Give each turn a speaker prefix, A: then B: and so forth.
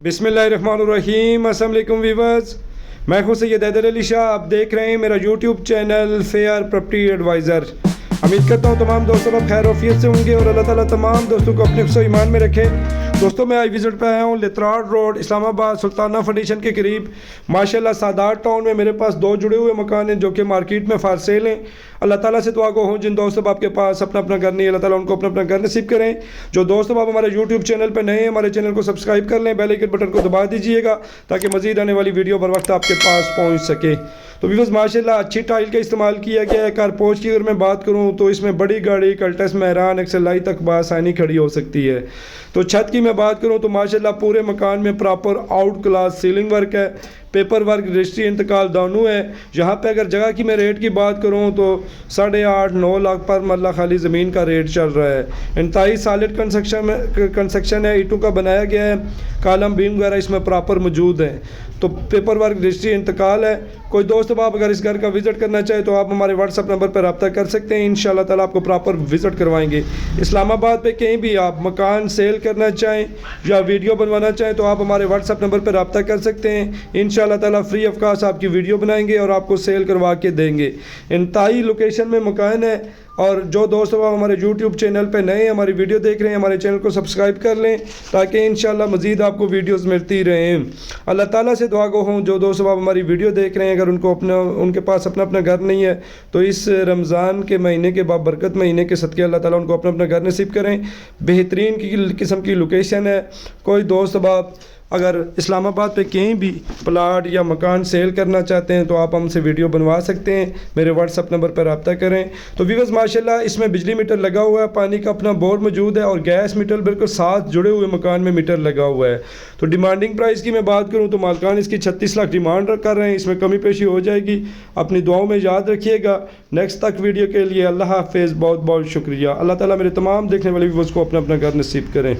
A: बिस्मिल्लाहिर्रहमानिर्रहीम। अस्सलाम वालेकुम व्यूअर्स, मैं हूं सैयद हैदर अली शाह। आप देख रहे हैं मेरा YouTube channel Fair Property Adviser. उम्मीद करता हूं तमाम दोस्तों लोग खैर ऑफियत से होंगे और अल्लाह ताला तमाम दोस्तों को अपने हिफ्ज़-ओ ईमान में रखे। दोस्तों मैं आज विज़िट पे आया हूं लेतराड़ रोड इस्लामाबाद सुल्ताना फाउंडेशन के करीब। माशाल्लाह सादात टाउन में मेरे पास दो जुड़े हुए मकान हैं जो कि मार्केट में फार सेल हैं। अल्लाह ताला से दुआ को हो जिन दोस्तों आपके पास अपना अपना घर नहीं, अल्लाह ताला उनको अपना अपना घर नसीब करें। जो दोस्तों आप हमारे यूट्यूब चैनल पर नए हैं, हमारे चैनल को सब्सक्राइब कर लें, बेल आइकन बटन को दबा दीजिएगा ताकि मज़ीद आने वाली वीडियो बर वक्त आपके पास पहुँच सके। तो व्यूअर्स माशाल्लाह अच्छी टाइल का इस्तेमाल किया गया है। कारपोच की अगर मैं बात करूँ तो इसमें बड़ी गाड़ी कल्टस मेहरान एक्सलाई तक बआसानी खड़ी हो सकती है। तो छत की मैं बात करूँ तो माशाल्लाह पूरे मकान में proper out class ceiling work है, पेपर वर्क रजिस्ट्री इंतकाल दोनों है। यहाँ पे अगर जगह की मैं रेट की बात करूँ तो 8.5-9 लाख पर मरला खाली ज़मीन का रेट चल रहा है। इंतहाई सॉलिड कंस्ट्रक्शन है, ईंटों का बनाया गया है, कॉलम बीम वगैरह इसमें प्रॉपर मौजूद है। तो पेपर वर्क रजिस्ट्री इंतकाल है। कोई दोस्त आप अगर इस घर का विज़िट करना चाहे तो आप हमारे व्हाट्सअप नंबर पर रब्ता कर सकते हैं। इंशाल्लाह ताला आपको प्रॉपर विज़िट करवाएंगे। इस्लामाबाद पे कहीं भी आप मकान सेल करना चाहें या वीडियो बनवाना चाहें तो आप हमारे व्हाट्सअप नंबर पर रब्ता कर सकते हैं। इंशाल्लाह ताला फ्री ऑफ कॉस्ट आपकी वीडियो बनाएंगे और आपको सेल करवा के देंगे। इंतहाई लोकेशन में मकान है। और जो दोस्त आप हमारे यूट्यूब चैनल पे नए हैं, हमारी वीडियो देख रहे हैं, हमारे चैनल को सब्सक्राइब कर लें ताकि इंशाल्लाह मज़ीद आपको वीडियोस मिलती रहें। अल्लाह ताला से दुआ गो हूँ जो दोस्त आप हमारी वीडियो देख रहे हैं अगर उनके पास अपना अपना घर नहीं है तो इस रमज़ान के महीने के बाबरकत महीने के सदक़े अल्लाह ताला उनको अपना अपना घर नसीब करें। बेहतरीन किस्म की लोकेशन है। कोई दोस्त आप अगर इस्लामाबाद पे कहीं भी प्लाट या मकान सेल करना चाहते हैं तो आप हमसे वीडियो बनवा सकते हैं। मेरे व्हाट्सअप नंबर पर रब्ता करें। तो व्यूअर्स माशाल्लाह इसमें बिजली मीटर लगा हुआ है, पानी का अपना बोर मौजूद है और गैस मीटर बिल्कुल साथ जुड़े हुए मकान में मीटर लगा हुआ है। तो डिमांडिंग प्राइस की मैं बात करूँ तो मालकान इसकी 36 लाख डिमांड कर रहे हैं। इसमें कमी पेशी हो जाएगी। अपनी दुआओं में याद रखिएगा। नेक्स्ट तक वीडियो के लिए अल्लाह हाफ़िज़। बहुत बहुत शुक्रिया। अल्लाह ताला मेरे तमाम देखने वाले व्यूअर्स को अपना अपना घर नसीब करें।